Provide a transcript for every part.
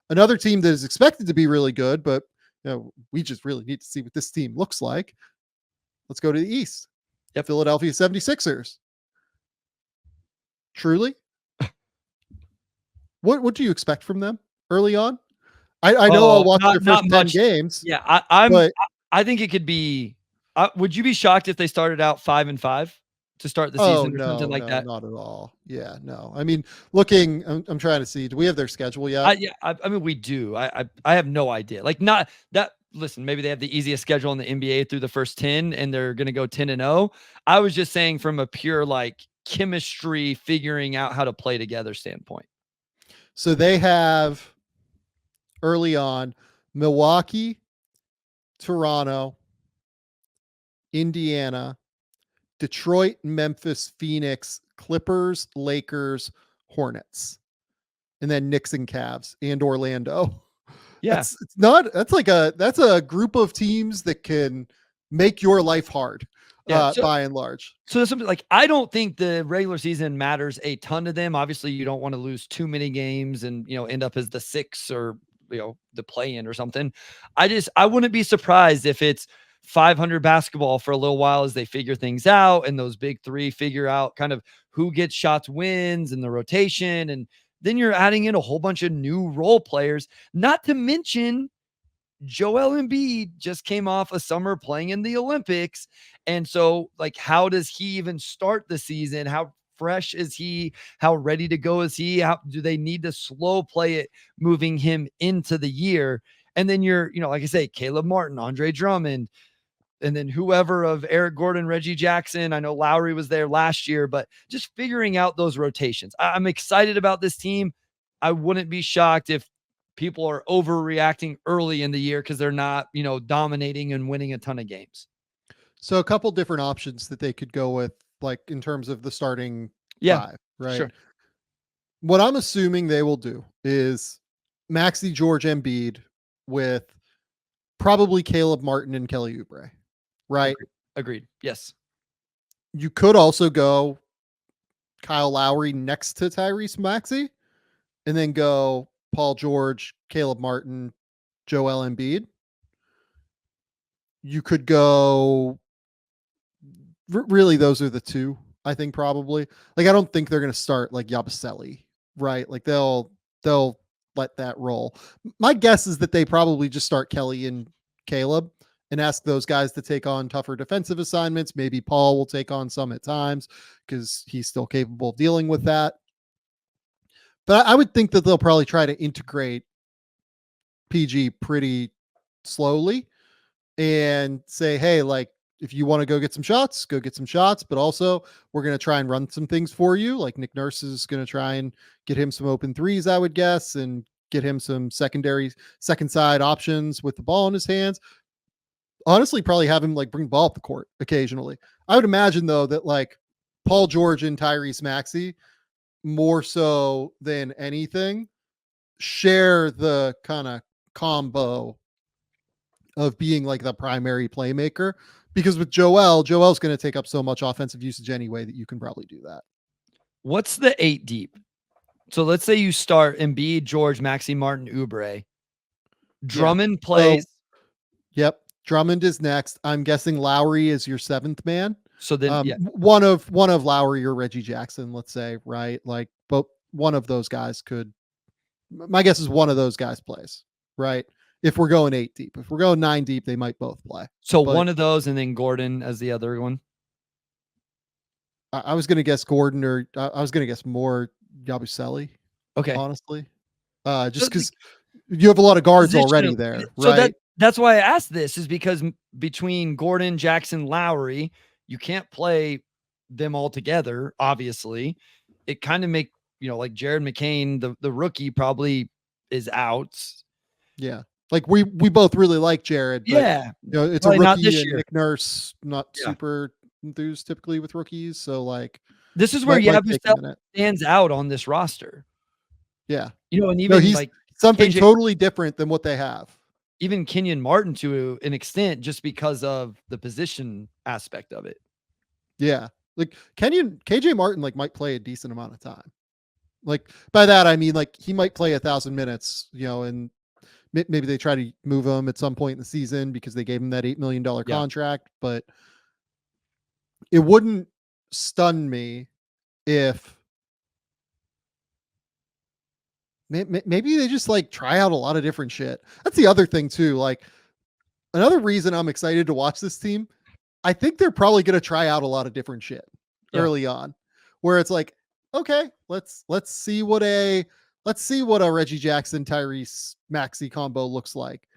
Another team that is expected to be really good, but we just really need to see what this team looks like. Let's go to the East. Yep. Philadelphia 76ers. Truly? What do you expect from them early on? I know I'll watch their not first 10 much. games. Yeah, But I think it could be. Would you be shocked if they started out 5-5 to start the oh season or something no, like no, that? not at all. Yeah, no. I mean, looking, I'm trying to see. Do we have their schedule yet? Yeah, I mean, we do. I have no idea. Like, not that. Listen, maybe they have the easiest schedule in the NBA through the first 10, and they're going to go 10-0. I was just saying from a pure like chemistry, figuring out how to play together standpoint. So they have early on Milwaukee, Toronto, Indiana, Detroit, Memphis, Phoenix, Clippers, Lakers, Hornets, and then Knicks and Cavs and Orlando. Yeah. That's a group of teams that can make your life hard, Yeah. So, by and large. so there's something like I don't think the regular season matters a ton to them. Obviously, you don't want to lose too many games and end up as the 6 or the play in or something. I wouldn't be surprised if it's 500 basketball for a little while as they figure things out and those big three figure out kind of who gets shots wins and the rotation. And then you're adding in a whole bunch of new role players, not to mention Joel Embiid just came off a summer playing in the Olympics. And so, like, how does he even start the season? How fresh is he? How ready to go is he? How do they need to slow play it moving him into the year? And then like I say, Caleb Martin, Andre Drummond, and then whoever of Eric Gordon, Reggie Jackson. I know Lowry was there last year, but just figuring out those rotations. I'm excited about this team. I wouldn't be shocked if people are overreacting early in the year because they're not, dominating and winning a ton of games. So a couple different options that they could go with, like in terms of the starting Yeah, five, right? sure. What I'm assuming they will do is Maxi George Embiid with probably Caleb Martin and Kelly Oubre, right? Agreed. Yes. You could also go Kyle Lowry next to Tyrese Maxey and then go Paul George, Caleb Martin, Joel Embiid. You could go really those are the two, I think probably. Like I don't think they're going to start like Yabusele, right? Like they'll let that roll. My guess is that they probably just start Kelly and Caleb and ask those guys to take on tougher defensive assignments. Maybe Paul will take on some at times because he's still capable of dealing with that. But I would think that they'll probably try to integrate PG pretty slowly and say, hey, like, if you want to go get some shots, go get some shots. But also, we're going to try and run some things for you. Like Nick Nurse is going to try and get him some open threes, I would guess, and get him some second side options with the ball in his hands. Honestly, probably have him like bring the ball up the court occasionally. I would imagine, though, that like Paul George and Tyrese Maxey, more so than anything, share the kind of combo of being like the primary playmaker, because with Joel's going to take up so much offensive usage anyway that you can probably do that. What's the 8 deep? So let's say you start Embiid, George, Maxey, Martin, Oubre. Drummond plays. Yep. Drummond is next. I'm guessing Lowry is your 7th man. So then, one of Lowry or Reggie Jackson, let's say, right? Like, but one of those guys could. My guess is one of those guys plays, right? If we're going 8 deep, if we're going 9 deep, they might both play. So one of those, and then Gordon as the other one. I was going to guess Gordon, or I was going to guess more Yabusele. Okay, honestly, just because you have a lot of guards already there, so right? That's why I asked this, is because between Gordon, Jackson, Lowry, you can't play them all together. Obviously, it kind of make like Jared McCain, the rookie, probably is out. Yeah, like we both really like Jared, but it's a rookie, and Nick Nurse not super enthused typically with rookies, so like this is where Yabusele stands out on this roster. Yeah, and even he's like something totally different than what they have. Even Kenyon Martin to an extent, just because of the position aspect of it. Yeah, like KJ Martin like might play a decent amount of time. Like by that I mean like he might play 1,000 minutes, and maybe they try to move him at some point in the season because they gave him that $8 million Yeah. contract. But it wouldn't stun me if maybe they just like try out a lot of different shit. That's the other thing too. Like another reason I'm excited to watch this team, I think they're probably going to try out a lot of different shit Yeah. early on, where it's like, okay, let's see what a Reggie Jackson Tyrese Maxey combo looks like.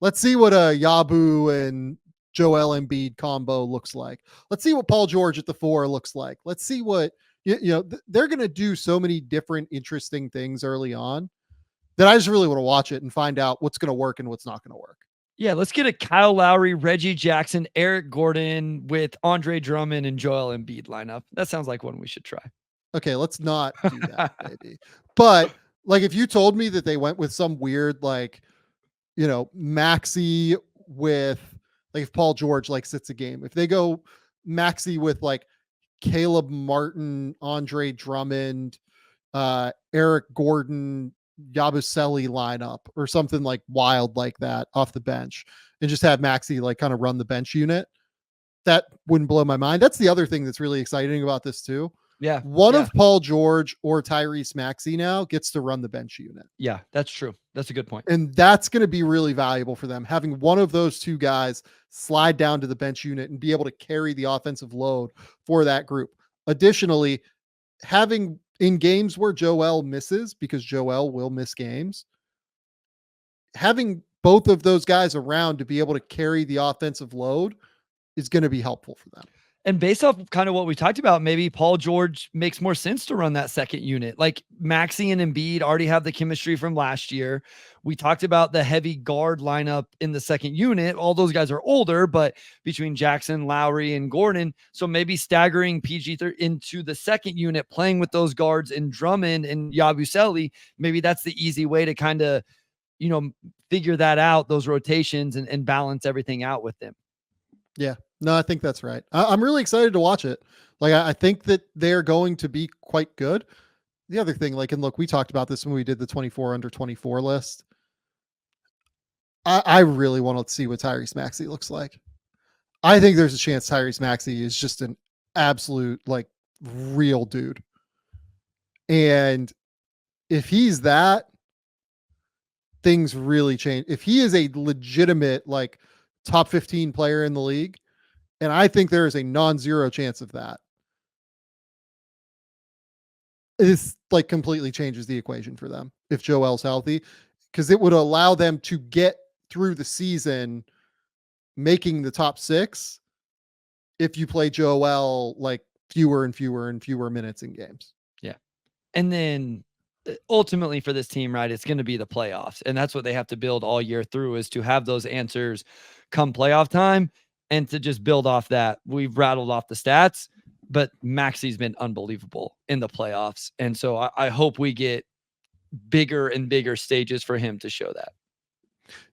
Let's see what a Yabu and Joel Embiid combo looks like. Let's see what Paul George at the 4 looks like. Let's see what they're going to do so many different interesting things early on that I just really want to watch it and find out what's going to work and what's not going to work. Yeah, let's get a Kyle Lowry, Reggie Jackson, Eric Gordon with Andre Drummond and Joel Embiid lineup. That sounds like one we should try. Okay, let's not do that, baby. But like, if you told me that they went with some weird, like, Maxi with, like, if Paul George like sits a game, if they go Maxi with like Caleb Martin, Andre Drummond, Eric Gordon, Yabusele lineup or something like wild like that off the bench, and just have Maxi like kind of run the bench unit, that wouldn't blow my mind. That's the other thing that's really exciting about this too. Yeah. One Yeah. of Paul George or Tyrese Maxey now gets to run the bench unit. Yeah, that's true. That's a good point. And that's going to be really valuable for them. Having one of those two guys slide down to the bench unit and be able to carry the offensive load for that group. Additionally, having in games where Joel misses, because Joel will miss games, having both of those guys around to be able to carry the offensive load is going to be helpful for them. And based off of kind of what we talked about, maybe Paul George makes more sense to run that second unit. Like Maxey and Embiid already have the chemistry from last year. We talked about the heavy guard lineup in the second unit. All those guys are older, but between Jackson, Lowry, and Gordon. So maybe staggering PG into the second unit, playing with those guards and Drummond and Yabusele, maybe that's the easy way to kind of, figure that out, those rotations and balance everything out with them. Yeah, no, I think that's right. I'm really excited to watch it. Like, I think that they're going to be quite good. The other thing, like, and look, we talked about this when we did the 24 under 24 list. I really want to see what Tyrese Maxey looks like. I think there's a chance Tyrese Maxey is just an absolute, like, real dude. And if he's that, things really change. If he is a legitimate, like, top 15 player in the league, and I think there is a non-zero chance of that, this like completely changes the equation for them if Joel's healthy, because it would allow them to get through the season making the top 6 if you play Joel like fewer and fewer and fewer minutes in games. Yeah. And then ultimately for this team, right, it's going to be the playoffs. And that's what they have to build all year through, is to have those answers come playoff time and to just build off that. We've rattled off the stats, but Maxey's been unbelievable in the playoffs. And so I hope we get bigger and bigger stages for him to show that.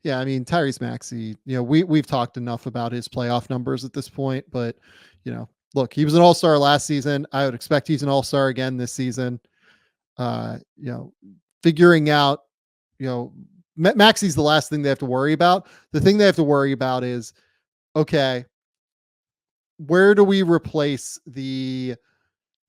Yeah, I mean, Tyrese Maxey, we've talked enough about his playoff numbers at this point, but look, he was an all-star last season. I would expect he's an all-star again this season. Figuring out, Maxey's the last thing they have to worry about. The thing they have to worry about is, okay, where do we replace the,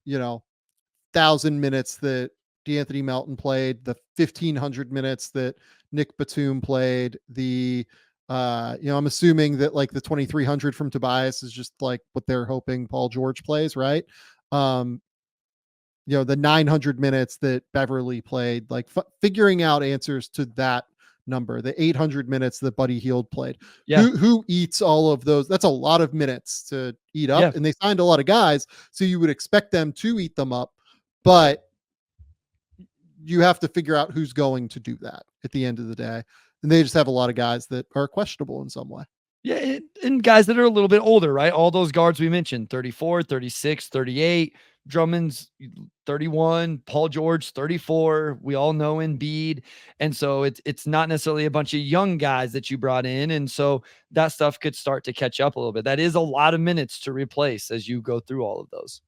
1,000 minutes that DeAnthony Melton played, the 1,500 minutes that Nick Batum played, the, I'm assuming that like the 2,300 from Tobias is just like what they're hoping Paul George plays, right? The 900 minutes that Beverly played, like figuring out answers to that number, the 800 minutes that Buddy Hield played. Yeah. Who eats all of those? That's a lot of minutes to eat up. Yeah. And they signed a lot of guys, so you would expect them to eat them up, but you have to figure out who's going to do that at the end of the day. And they just have a lot of guys that are questionable in some way. Yeah, and guys that are a little bit older, right? All those guards we mentioned, 34, 36, 38, Drummond's 31, Paul George 34. We all know Embiid. And so it's not necessarily a bunch of young guys that you brought in. And so that stuff could start to catch up a little bit. That is a lot of minutes to replace as you go through all of those.